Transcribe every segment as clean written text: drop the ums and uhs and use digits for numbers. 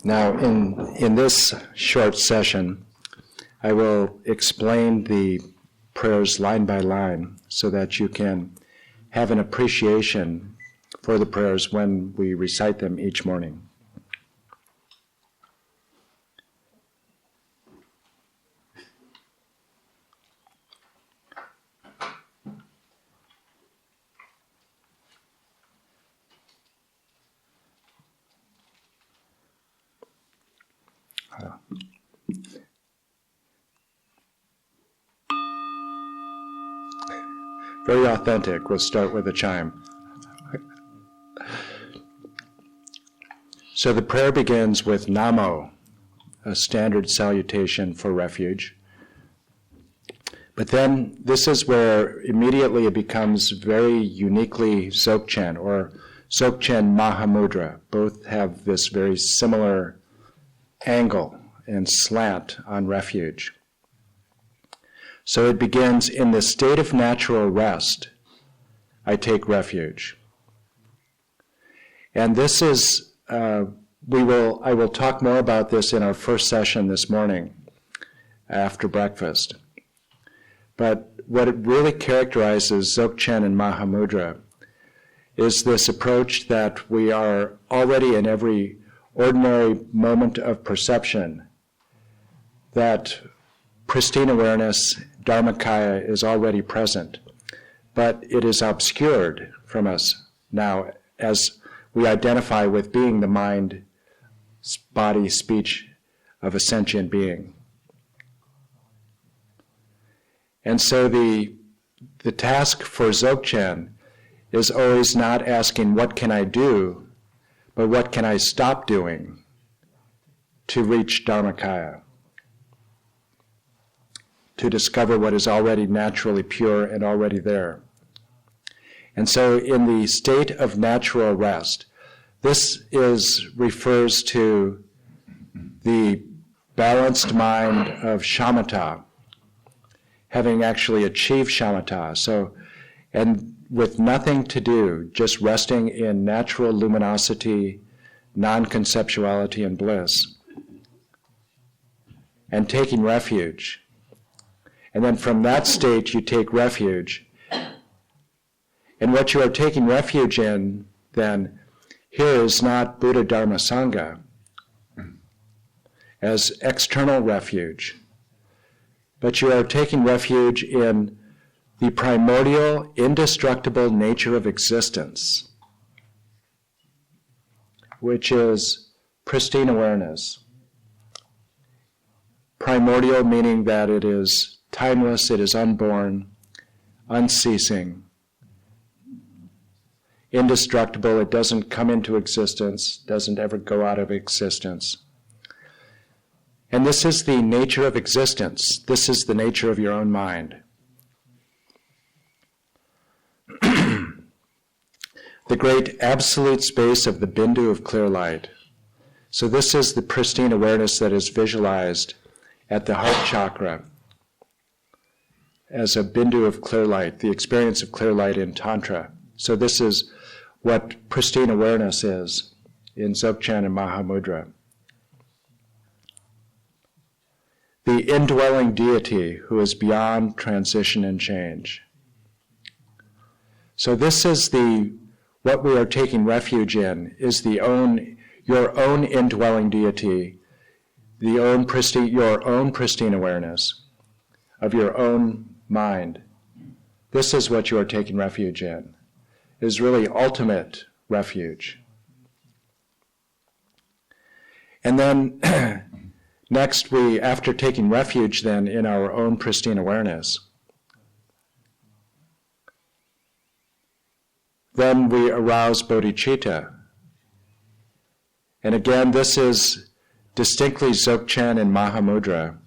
Now, in this short session, I will explain the prayers line by line so that you can have an appreciation for the prayers when we recite them each morning. Very authentic. We'll start with a chime. So the prayer begins with Namo, a standard salutation for refuge. But then this is where immediately it becomes very uniquely Dzogchen or Dzogchen Mahamudra. Both have this very similar angle and slant on refuge. So it begins, in the state of natural rest, I take refuge. And this is, I will talk more about this in our first session this morning after breakfast. But what it really characterizes Dzogchen and Mahamudra is this approach that we are already in every ordinary moment of perception, that pristine awareness, Dharmakaya, is already present, but it is obscured from us now as we identify with being the mind, body, speech of a sentient being. And so the task for Dzogchen is always not asking, what can I do, but what can I stop doing to reach Dharmakaya, to discover what is already naturally pure and already there. And so in the state of natural rest, this refers to the balanced mind of Shamata, having actually achieved Shamata. So, and with nothing to do, just resting in natural luminosity, non-conceptuality, and bliss, and taking refuge. And then from that state, you take refuge. And what you are taking refuge in, then, here is not Buddha Dharma Sangha as external refuge, but you are taking refuge in the primordial, indestructible nature of existence, which is pristine awareness. Primordial meaning that it is timeless, it is unborn, unceasing, indestructible, it doesn't come into existence, doesn't ever go out of existence. And this is the nature of existence. This is the nature of your own mind. The great absolute space of the bindu of clear light. So this is the pristine awareness that is visualized at the heart chakra as a bindu of clear light, the experience of clear light in Tantra. So this is what pristine awareness is in Dzogchen and Mahamudra. The indwelling deity who is beyond transition and change. So this is what we are taking refuge in, is your own indwelling deity, your own pristine awareness of your own mind. This is what you are taking refuge in. It is really ultimate refuge. And then next, after taking refuge then in our own pristine awareness, then we arouse bodhicitta. And again, this is distinctly Dzogchen and Mahamudra,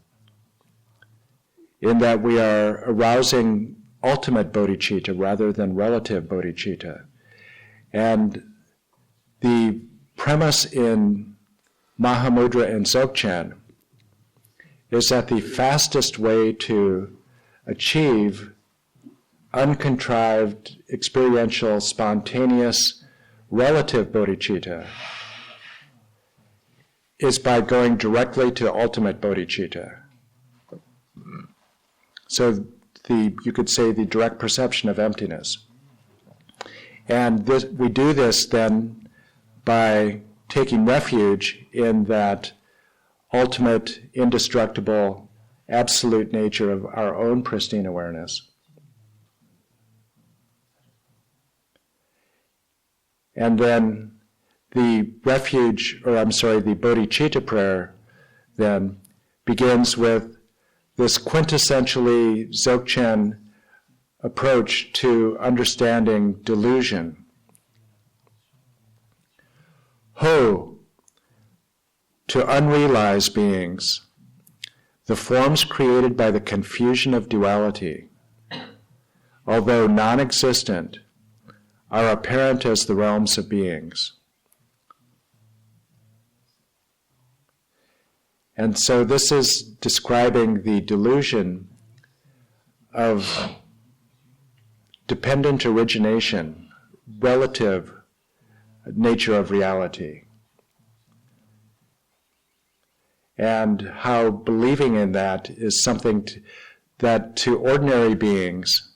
in that we are arousing ultimate bodhicitta rather than relative bodhicitta. And the premise in Mahamudra and Dzogchen is that the fastest way to achieve uncontrived, experiential, spontaneous, relative bodhicitta is by going directly to ultimate bodhicitta. So you could say the direct perception of emptiness. And we do this then by taking refuge in that ultimate, indestructible, absolute nature of our own pristine awareness. And then the bodhicitta prayer then begins with this quintessentially Dzogchen approach to understanding delusion. Ho, to unrealized beings, the forms created by the confusion of duality, although non-existent, are apparent as the realms of beings. And so this is describing the delusion of dependent origination, relative nature of reality, and how believing in that is something that to ordinary beings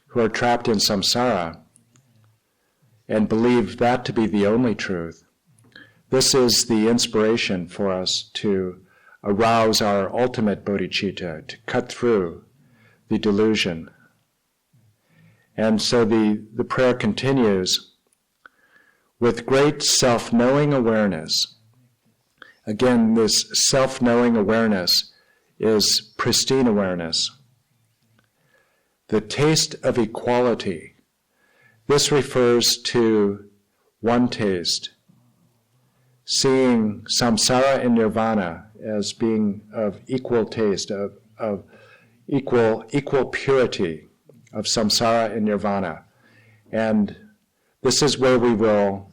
who are trapped in samsara and believe that to be the only truth, this is the inspiration for us to arouse our ultimate bodhicitta, to cut through the delusion. And so the prayer continues with great self-knowing awareness. Again, this self-knowing awareness is pristine awareness. The taste of equality. This refers to one taste, seeing samsara and nirvana as being of equal taste, of equal purity of samsara and nirvana. And this is where we will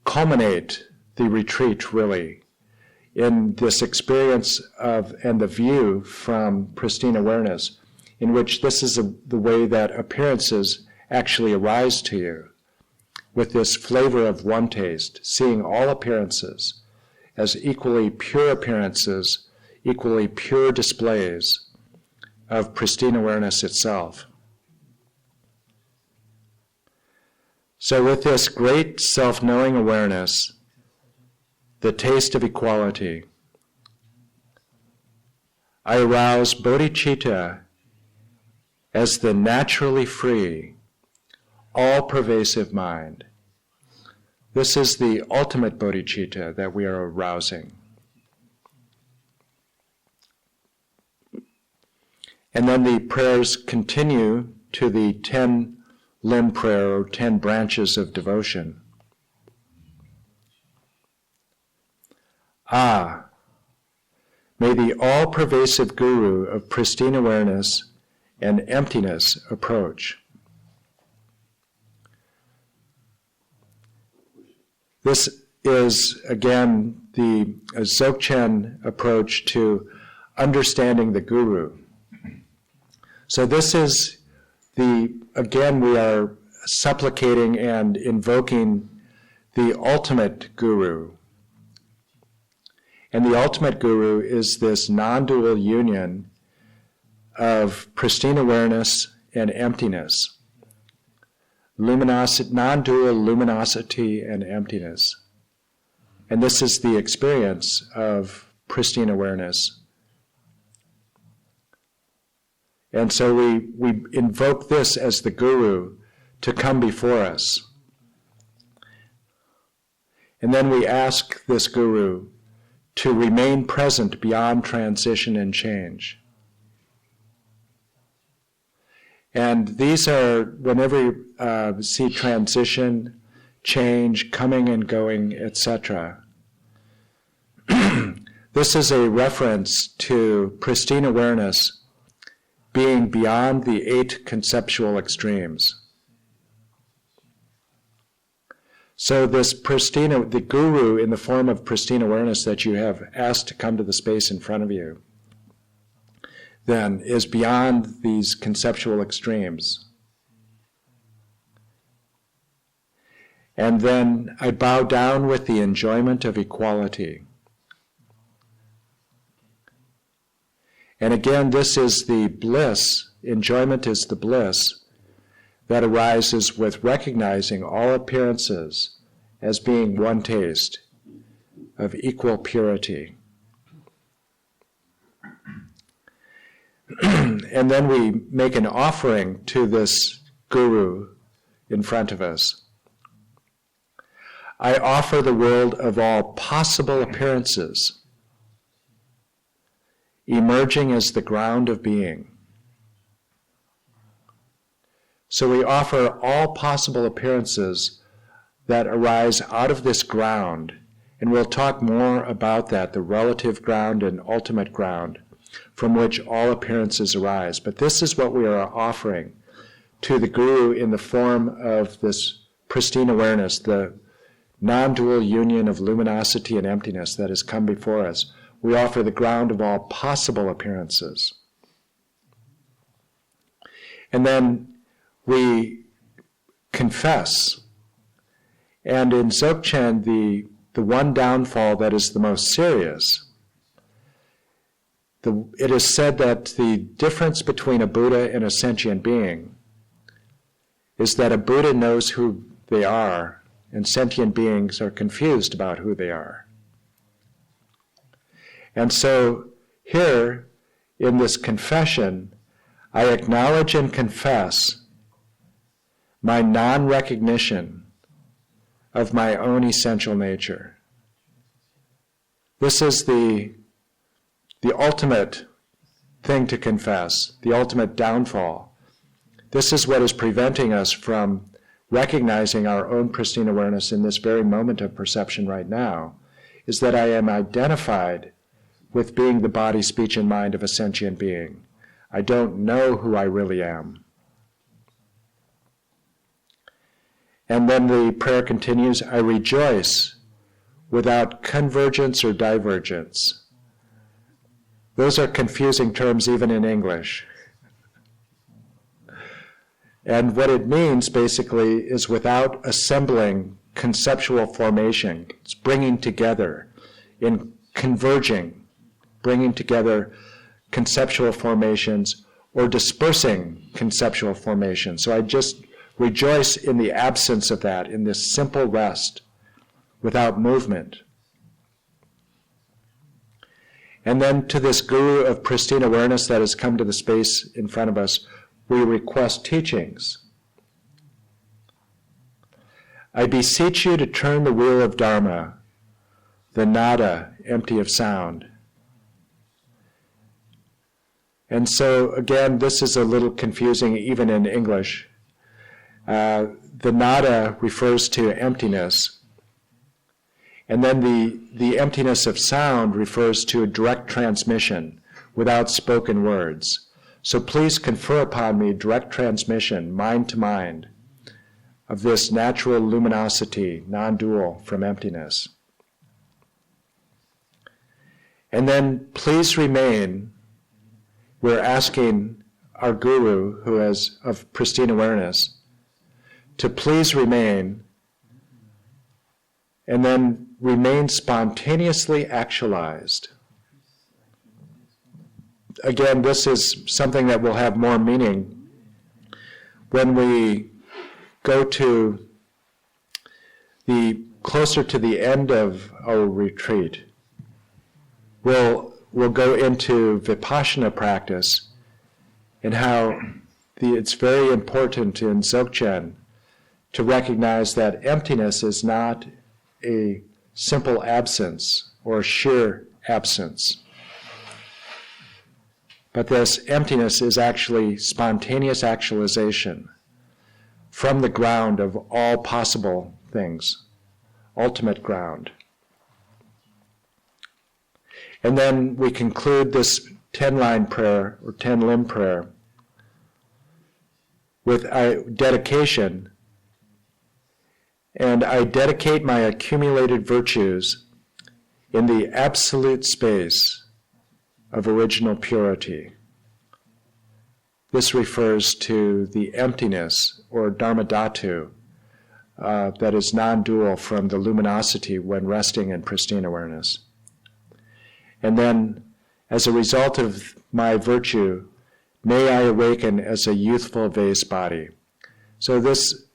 culminate the retreat, really, in this experience of and the view from pristine awareness, in which this is the way that appearances actually arise to you, with this flavor of one taste, seeing all appearances as equally pure appearances, equally pure displays of pristine awareness itself. So with this great self-knowing awareness, the taste of equality, I arouse bodhicitta as the naturally free, all-pervasive mind. This is the ultimate bodhicitta that we are arousing. And then the prayers continue to the 10-limb prayer, or 10 branches of devotion. Ah, may the all-pervasive guru of pristine awareness and emptiness approach. This is, again, the Dzogchen approach to understanding the guru. So this is again, we are supplicating and invoking the ultimate guru. And the ultimate guru is this non-dual union of pristine awareness and emptiness. Non-dual luminosity and emptiness. And this is the experience of pristine awareness. And so we invoke this as the guru to come before us. And then we ask this guru to remain present beyond transition and change. And these are, whenever you see transition, change, coming and going, etc., this is a reference to pristine awareness being beyond the 8 conceptual extremes. So this the guru in the form of pristine awareness that you have asked to come to the space in front of you, then is beyond these conceptual extremes. And then I bow down with the enjoyment of equality. And again, this is the bliss, enjoyment is the bliss that arises with recognizing all appearances as being one taste of equal purity. And then we make an offering to this guru in front of us. I offer the world of all possible appearances, emerging as the ground of being. So we offer all possible appearances that arise out of this ground, and we'll talk more about that, the relative ground and ultimate ground, from which all appearances arise. But this is what we are offering to the Guru in the form of this pristine awareness, the non-dual union of luminosity and emptiness that has come before us. We offer the ground of all possible appearances. And then we confess. And in Dzogchen, the one downfall that is the most serious, it is said that the difference between a Buddha and a sentient being is that a Buddha knows who they are, and sentient beings are confused about who they are. And so here, in this confession, I acknowledge and confess my non-recognition of my own essential nature. This is the ultimate thing to confess, the ultimate downfall. This is what is preventing us from recognizing our own pristine awareness in this very moment of perception right now, is that I am identified with being the body, speech, and mind of a sentient being. I don't know who I really am. And then the prayer continues, I rejoice without convergence or divergence. Those are confusing terms even in English. And what it means basically is without assembling conceptual formation. It's bringing together, in converging, bringing together conceptual formations or dispersing conceptual formations. So I just rejoice in the absence of that, in this simple rest without movement. And then to this guru of pristine awareness that has come to the space in front of us, we request teachings. I beseech you to turn the wheel of Dharma, the nada, empty of sound. And so, again, this is a little confusing even in English. The nada refers to emptiness. And then the emptiness of sound refers to a direct transmission without spoken words. So please confer upon me direct transmission, mind to mind, of this natural luminosity, non-dual, from emptiness. And then please remain, we're asking our guru, who is of pristine awareness, to please remain, and then remain spontaneously actualized. Again, this is something that will have more meaning when we go to closer to the end of our retreat. We'll go into Vipassana practice and how it's very important in Dzogchen to recognize that emptiness is not a simple absence or sheer absence. But this emptiness is actually spontaneous actualization from the ground of all possible things, ultimate ground. And then we conclude this 10-line prayer, or 10-limb prayer, with a dedication. And I dedicate my accumulated virtues in the absolute space of original purity. This refers to the emptiness, or dharmadhatu, that is non-dual from the luminosity when resting in pristine awareness. And then, as a result of my virtue, may I awaken as a youthful vase body. So this,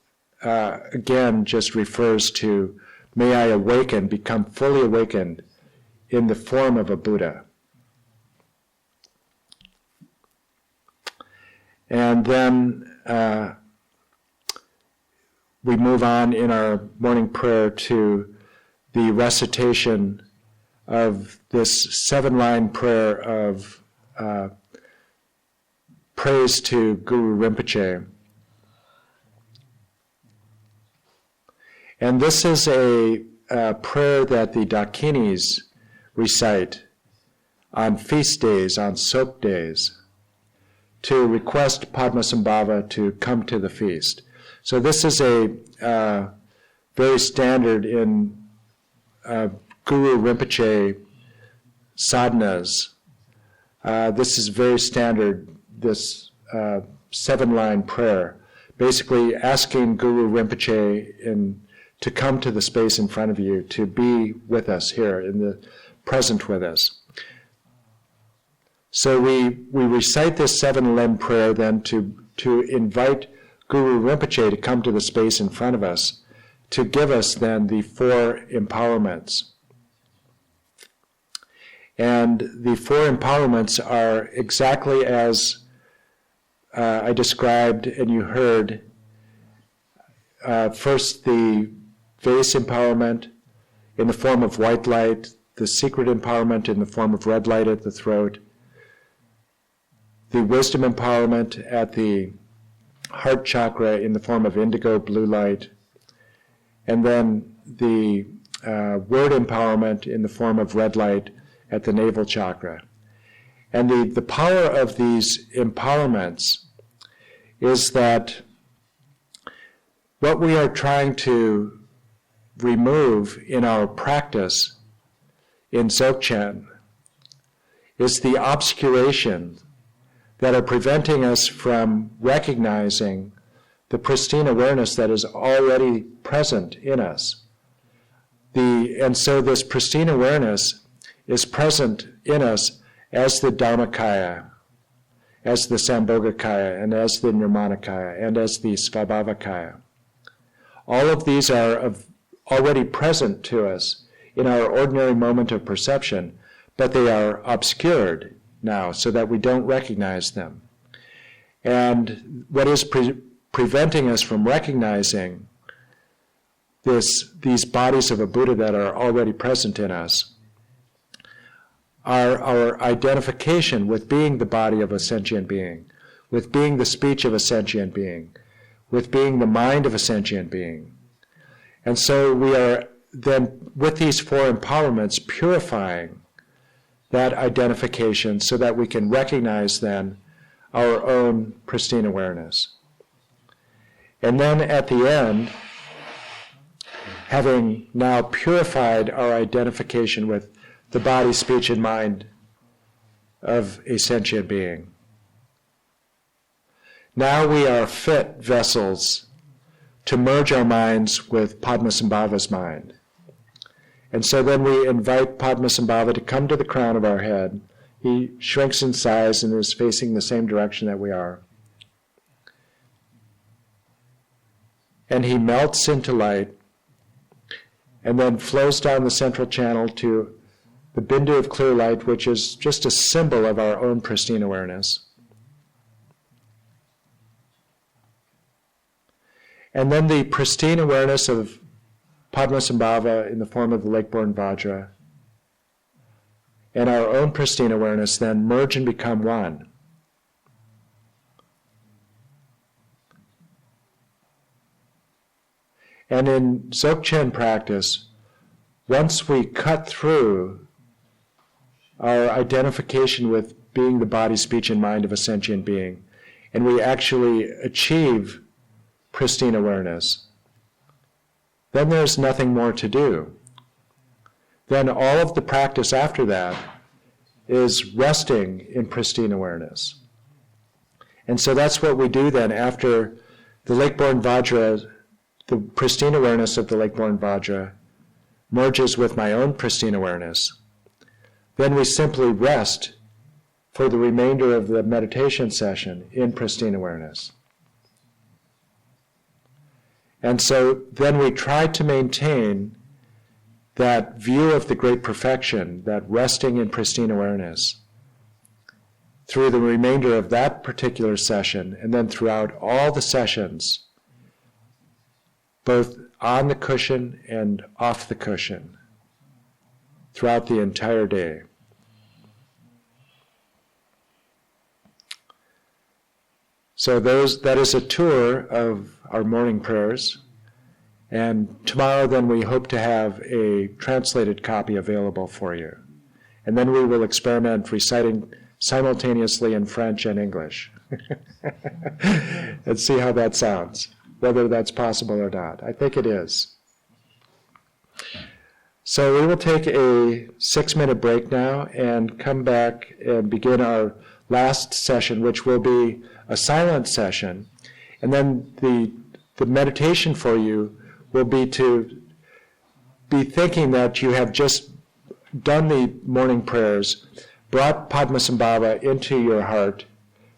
again, just refers to, may I awaken, become fully awakened in the form of a Buddha. And then we move on in our morning prayer to the recitation of this 7-line prayer of praise to Guru Rinpoche. And this is a prayer that the Dakinis recite on feast days, on soap days, to request Padmasambhava to come to the feast. So this is a very standard in Guru Rinpoche sadhanas. This is very standard, this 7-line prayer, basically asking Guru Rinpoche to come to the space in front of you, to be with us here, in the present with us. So we recite this 7-line prayer then to invite Guru Rinpoche to come to the space in front of us, to give us then the 4 empowerments. And the 4 empowerments are exactly as I described and you heard. First, the vase empowerment in the form of white light, the secret empowerment in the form of red light at the throat, the wisdom empowerment at the heart chakra in the form of indigo blue light, and then the word empowerment in the form of red light at the navel chakra. And the power of these empowerments is that what we are trying to remove in our practice in Dzogchen is the obscuration that are preventing us from recognizing the pristine awareness that is already present in us. And so this pristine awareness is present in us as the Dharmakaya, as the Sambhogakaya, and as the Nirmanakaya, and as the Svabhavakaya. All of these are already present to us in our ordinary moment of perception, but they are obscured now so that we don't recognize them. And what is preventing us from recognizing these bodies of a Buddha that are already present in us are our identification with being the body of a sentient being, with being the speech of a sentient being, with being the mind of a sentient being. And so we are then, with these 4 empowerments, purifying that identification so that we can recognize then our own pristine awareness. And then at the end, having now purified our identification with the body, speech, and mind of a sentient being, now we are fit vessels to merge our minds with Padmasambhava's mind. And so then we invite Padmasambhava to come to the crown of our head. He shrinks in size and is facing the same direction that we are. And he melts into light and then flows down the central channel to the bindu of clear light, which is just a symbol of our own pristine awareness. And then the pristine awareness of Padmasambhava in the form of the lake-born Vajra and our own pristine awareness then merge and become one. And in Dzogchen practice, once we cut through our identification with being the body, speech, and mind of a sentient being, and we actually achieve pristine awareness, then there's nothing more to do. Then all of the practice after that is resting in pristine awareness. And so that's what we do then after the lake-born Vajra, the pristine awareness of the lake-born Vajra merges with my own pristine awareness, then we simply rest for the remainder of the meditation session in pristine awareness. And so then we try to maintain that view of the great perfection, that resting in pristine awareness, through the remainder of that particular session, and then throughout all the sessions, both on the cushion and off the cushion, throughout the entire day. So that is a tour of our morning prayers. And tomorrow then we hope to have a translated copy available for you. And then we will experiment reciting simultaneously in French and English. And see how that sounds, whether that's possible or not. I think it is. So we will take a 6-minute break now and come back and begin our last session, which will be a silent session. And then the meditation for you will be to be thinking that you have just done the morning prayers, brought Padmasambhava into your heart,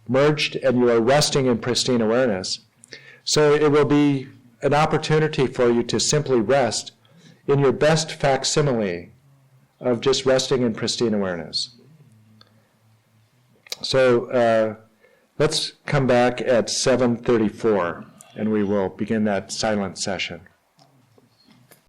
merged, and you are resting in pristine awareness. So it will be an opportunity for you to simply rest in your best facsimile of just resting in pristine awareness. So let's come back at 7:34, and we will begin that silent session.